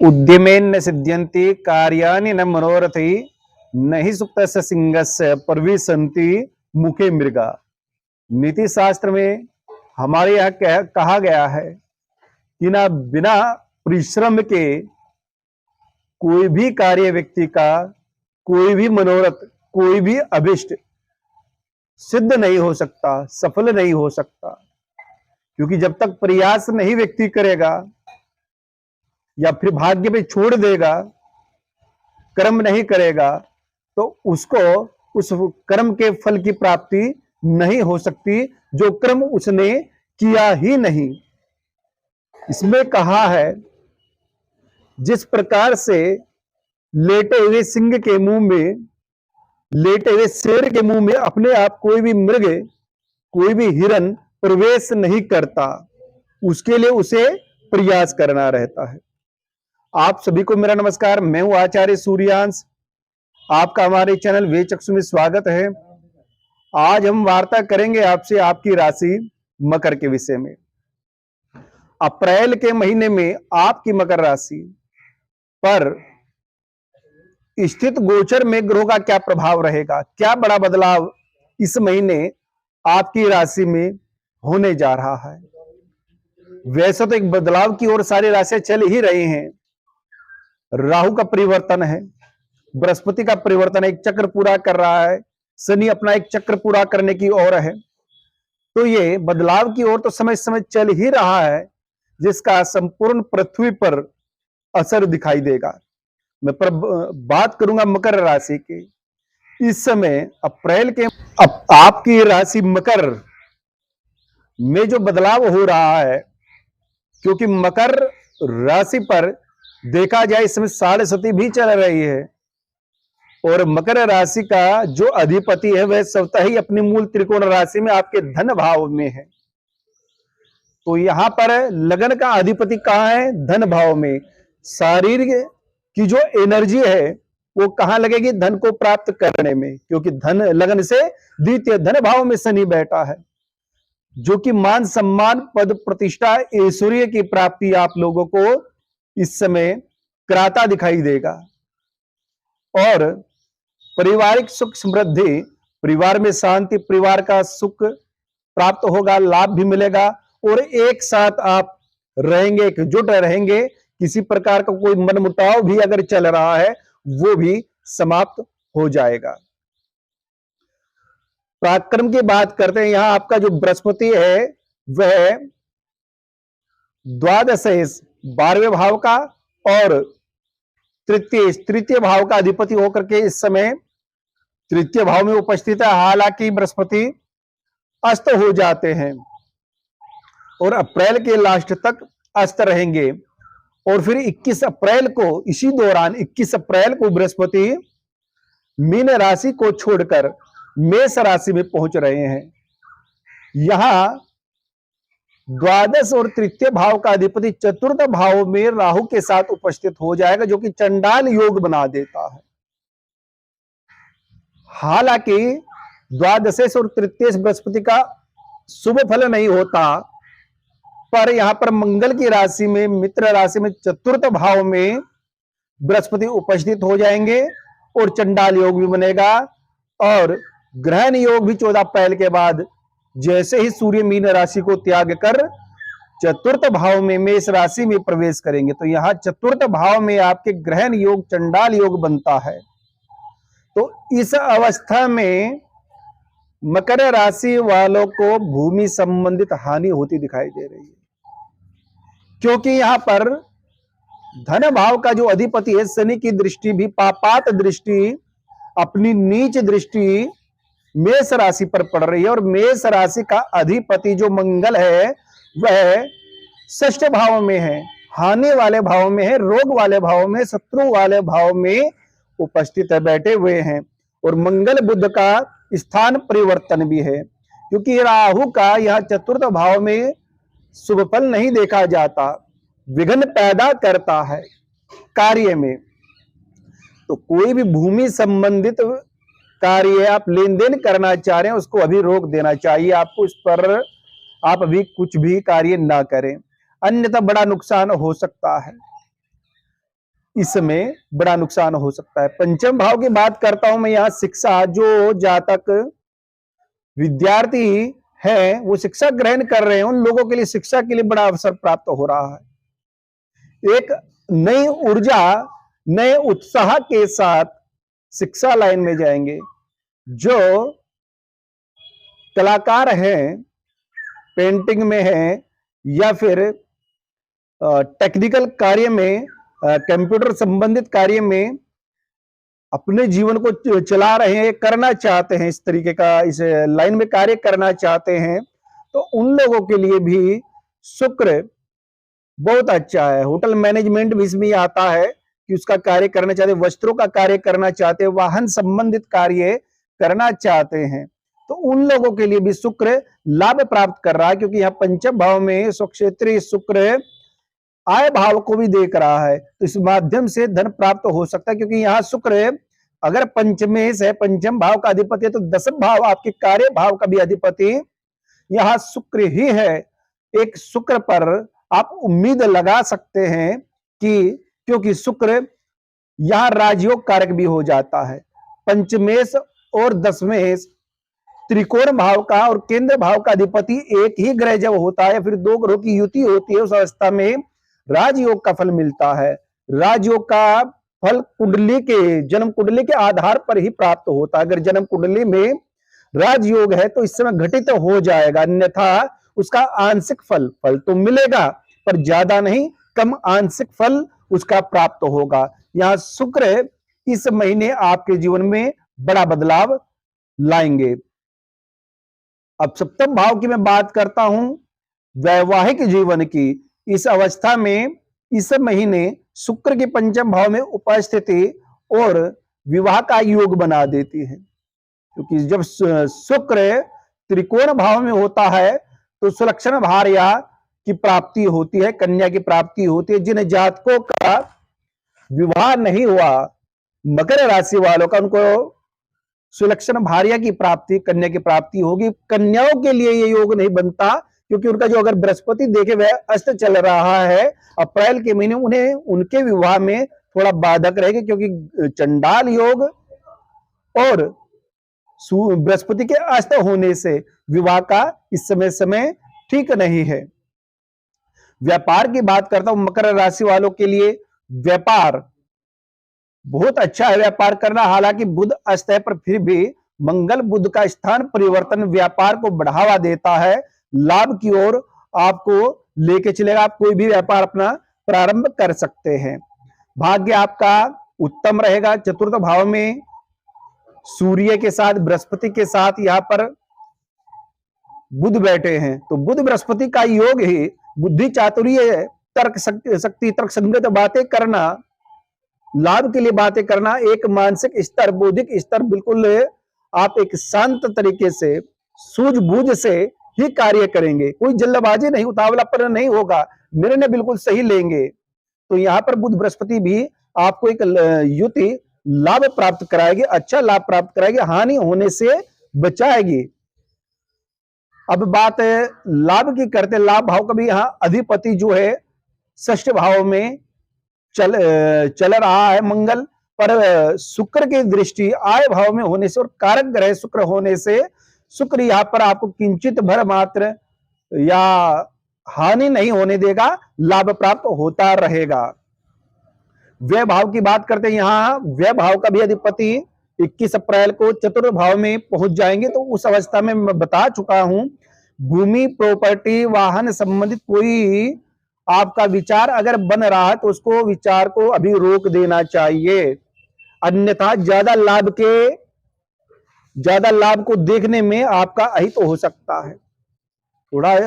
उद्यमेन सिद्ध्यन्ति कार्याणि न मनोरथै न हि सुप्तस्य सिंहस्य प्रविशन्ति मुखे मृगा। नीति शास्त्र में हमारे यहाँ कहा गया है कि ना बिना परिश्रम के कोई भी कार्य व्यक्ति का, कोई भी मनोरथ, कोई भी अभिष्ट सिद्ध नहीं हो सकता, सफल नहीं हो सकता। क्योंकि जब तक प्रयास नहीं व्यक्ति करेगा या फिर भाग्य पे छोड़ देगा, कर्म नहीं करेगा, तो उसको उस कर्म के फल की प्राप्ति नहीं हो सकती जो कर्म उसने किया ही नहीं। इसमें कहा है, जिस प्रकार से लेटे हुए सिंह के मुंह में, लेटे हुए शेर के मुंह में अपने आप कोई भी मृग, कोई भी हिरन प्रवेश नहीं करता, उसके लिए उसे प्रयास करना रहता है। आप सभी को मेरा नमस्कार। मैं हूं आचार्य सूर्यांश। आपका हमारे चैनल वे चक्षु में स्वागत है। आज हम वार्ता करेंगे आपसे आपकी राशि मकर के विषय में। अप्रैल के महीने में आपकी मकर राशि पर स्थित गोचर में ग्रहों का क्या प्रभाव रहेगा, क्या बड़ा बदलाव इस महीने आपकी राशि में होने जा रहा है। वैसे तो एक बदलाव की ओर सारी राशियां चल ही रही हैं। राहु का परिवर्तन है, बृहस्पति का परिवर्तन, एक चक्र पूरा कर रहा है, शनि अपना एक चक्र पूरा करने की ओर है। तो ये बदलाव की ओर तो समय समय चल ही रहा है, जिसका संपूर्ण पृथ्वी पर असर दिखाई देगा। मैं पर बात करूंगा मकर राशि की। इस समय अप्रैल के आपकी राशि मकर में जो बदलाव हो रहा है, क्योंकि मकर राशि पर देखा जाए इस समय साढ़े सती भी चल रही है और मकर राशि का जो अधिपति है वह स्वतः ही अपनी मूल त्रिकोण राशि में आपके धन भाव में है। तो यहां पर लगन का अधिपति कहां है? धन भाव में। शरीर की जो एनर्जी है वो कहां लगेगी? धन को प्राप्त करने में, क्योंकि धन लगन से द्वितीय धन भाव में शनि बैठा है, जो कि मान सम्मान, पद प्रतिष्ठा, ऐश्वर्य की प्राप्ति आप लोगों को इस समय कराता दिखाई देगा। और पारिवारिक सुख समृद्धि, परिवार में शांति, परिवार का सुख प्राप्त होगा, लाभ भी मिलेगा और एक साथ आप रहेंगे, एकजुट रहेंगे। किसी प्रकार का कोई मनमुटाव भी अगर चल रहा है वो भी समाप्त हो जाएगा। पराक्रम की बात करते हैं। यहां आपका जो बृहस्पति है वह द्वादश 12वें भाव का और तृतीय भाव का अधिपति होकर के इस समय तृतीय भाव में उपस्थित है। हालांकि बृहस्पति अस्त हो जाते हैं और अप्रैल के लास्ट तक अस्त रहेंगे और फिर 21 अप्रैल को, इसी दौरान 21 अप्रैल को बृहस्पति मीन राशि को छोड़कर मेष राशि में पहुंच रहे हैं। यहां द्वादश और तृतीय भाव का अधिपति चतुर्थ भाव में राहु के साथ उपस्थित हो जाएगा, जो कि चंडाल योग बना देता है। हालांकि द्वादशेश और तृतीयेश बृहस्पति का शुभ फल नहीं होता, पर यहां पर मंगल की राशि में, मित्र राशि में, चतुर्थ भाव में बृहस्पति उपस्थित हो जाएंगे और चंडाल योग भी बनेगा। और ग्रहण योग भी 14 अप्रैल के बाद, जैसे ही सूर्य मीन राशि को त्याग कर चतुर्थ भाव में मेष राशि में प्रवेश करेंगे, तो यहां चतुर्थ भाव में आपके ग्रहण योग, चंडाल योग बनता है। तो इस अवस्था में मकर राशि वालों को भूमि संबंधित हानि होती दिखाई दे रही है, क्योंकि यहां पर धन भाव का जो अधिपति है शनि की दृष्टि भी, पापात दृष्टि, अपनी नीच दृष्टि मेष राशि पर पड़ रही है। और मेष राशि का अधिपति जो मंगल है वह षष्ठ भाव में है, हानि वाले भाव में है, रोग वाले भाव में, शत्रु वाले भाव में उपस्थित है, बैठे हुए हैं। और मंगल बुध का स्थान परिवर्तन भी है, क्योंकि राहु का यह चतुर्थ भाव में शुभ फल नहीं देखा जाता, विघ्न पैदा करता है कार्य में। तो कोई भी भूमि संबंधित कार्य आप लेन देन करना चाह रहे हैं उसको अभी रोक देना चाहिए आपको। इस पर आप अभी कुछ भी कार्य ना करें, अन्यथा बड़ा नुकसान हो सकता है। इसमें बड़ा नुकसान हो सकता है। पंचम भाव की बात करता हूं मैं यहां, शिक्षा, जो जातक विद्यार्थी है वो शिक्षा ग्रहण कर रहे हैं, उन लोगों के लिए शिक्षा के लिए बड़ा अवसर प्राप्त हो रहा है। एक नई ऊर्जा, नए उत्साह के साथ शिक्षा लाइन में जाएंगे। जो कलाकार हैं, पेंटिंग में हैं या फिर टेक्निकल कार्य में, कंप्यूटर संबंधित कार्य में अपने जीवन को चला रहे हैं, करना चाहते हैं, इस तरीके का इस लाइन में कार्य करना चाहते हैं, तो उन लोगों के लिए भी शुक्र बहुत अच्छा है। होटल मैनेजमेंट भी इसमें आता है कि उसका कार्य करना चाहते हैं, वस्त्रों का कार्य करना चाहते हैं, वाहन संबंधित कार्य करना चाहते हैं, तो उन लोगों के लिए भी शुक्र लाभ प्राप्त कर रहा है, क्योंकि यहाँ पंचम भाव में स्वक्षेत्रीय शुक्र आय भाव को भी देख रहा है, तो इस माध्यम से धन प्राप्त हो सकता है। क्योंकि यहाँ शुक्र अगर पंचमेश है, पंचम भाव का अधिपति है, तो दसम भाव आपके कार्य भाव का भी अधिपति यहाँ शुक्र ही है। एक शुक्र पर आप उम्मीद लगा सकते हैं कि, क्योंकि शुक्र यहां राजयोग कारक भी हो जाता है। पंचमेश और दसमेश त्रिकोण भाव का और केंद्र भाव का अधिपति एक ही ग्रह जब होता है, फिर दो ग्रहों की युति होती है, उस अवस्था में राजयोग का फल मिलता है। राजयोग का फल कुंडली के, जन्म कुंडली के आधार पर ही प्राप्त होता है। अगर जन्म कुंडली में राजयोग है तो इस समय घटित हो जाएगा, अन्यथा उसका आंशिक फल तो मिलेगा, पर ज्यादा नहीं, कम आंशिक फल उसका प्राप्त होगा। यहां शुक्र इस महीने आपके जीवन में बड़ा बदलाव लाएंगे। अब सप्तम भाव की मैं बात करता हूं, वैवाहिक जीवन की। इस अवस्था में इस महीने शुक्र के पंचम भाव में उपस्थिति और विवाह का योग बना देती है। क्योंकि जब शुक्र त्रिकोण भाव में होता है तो सुलक्षण भार्या की प्राप्ति होती है, कन्या की प्राप्ति होती है। जिन जातकों का विवाह नहीं हुआ, मकर राशि वालों का, उनको सुलक्षण भार्या की प्राप्ति, कन्या की प्राप्ति होगी। कन्याओं के लिए ये योग नहीं बनता, क्योंकि उनका जो अगर बृहस्पति देखे वह अस्त चल रहा है अप्रैल के महीने, उन्हें उनके विवाह में थोड़ा बाधक रहेगा, क्योंकि चंडाल योग और बृहस्पति के अस्त होने से विवाह का इस समय ठीक नहीं है। व्यापार की बात करता हूं, मकर राशि वालों के लिए व्यापार बहुत अच्छा है व्यापार करना। हालांकि बुध अस्त है, पर फिर भी मंगल बुध का स्थान परिवर्तन व्यापार को बढ़ावा देता है, लाभ की ओर आपको लेके चलेगा। आप कोई भी व्यापार अपना प्रारंभ कर सकते हैं। भाग्य आपका उत्तम रहेगा। चतुर्थ भाव में सूर्य के साथ, बृहस्पति के साथ यहां पर बुध बैठे हैं, तो बुध बृहस्पति का योग ही बुद्धि चातुर्य, तर्क शक्ति, तर्क संगत बातें करना, लाभ के लिए बातें करना, एक मानसिक स्तर, बौद्धिक स्तर, बिल्कुल आप एक शांत तरीके से सूझबूझ से ही कार्य करेंगे। कोई जल्दबाजी नहीं, उतावलापन नहीं होगा, निर्णय बिल्कुल सही लेंगे। तो यहां पर बुध बृहस्पति भी आपको एक युति लाभ प्राप्त कराएगी, अच्छा लाभ प्राप्त कराएगी, हानि होने से बचाएगी। अब बात लाभ की करते, लाभ भाव का भी यहां अधिपति जो है षष्ठ भाव में चल रहा है मंगल, पर शुक्र की दृष्टि आय भाव में होने से और कारक ग्रह शुक्र होने से शुक्र यहां पर आपको किंचित भर मात्र या हानि नहीं होने देगा, लाभ प्राप्त होता रहेगा। व्यय भाव की बात करते हैं, यहां व्यय भाव का भी अधिपति 21 अप्रैल को चतुर्थ भाव में पहुंच जाएंगे। तो उस अवस्था में मैं बता चुका हूं, भूमि, प्रॉपर्टी, वाहन संबंधित कोई आपका विचार अगर बन रहा है तो उसको विचार को अभी रोक देना चाहिए, अन्यथा ज्यादा लाभ को देखने में आपका अहित हो सकता है। थोड़ा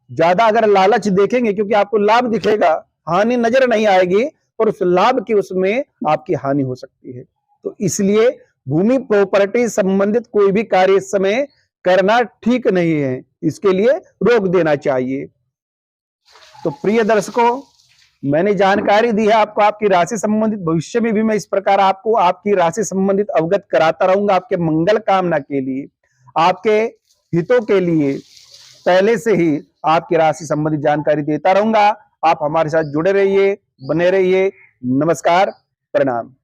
ज्यादा अगर लालच देखेंगे, क्योंकि आपको लाभ दिखेगा, हानि नजर नहीं आएगी, और उस लाभ की उसमें आपकी हानि हो सकती है। तो इसलिए भूमि, प्रॉपर्टी संबंधित कोई भी कार्य इस समय करना ठीक नहीं है, इसके लिए रोक देना चाहिए। तो प्रिय दर्शकों, मैंने जानकारी दी है आपको आपकी राशि संबंधित। भविष्य में भी मैं इस प्रकार आपको आपकी राशि संबंधित अवगत कराता रहूंगा, आपके मंगल कामना के लिए, आपके हितों के लिए पहले से ही आपकी राशि संबंधित जानकारी देता रहूंगा। आप हमारे साथ जुड़े रहिए, बने रहिए। नमस्कार, प्रणाम।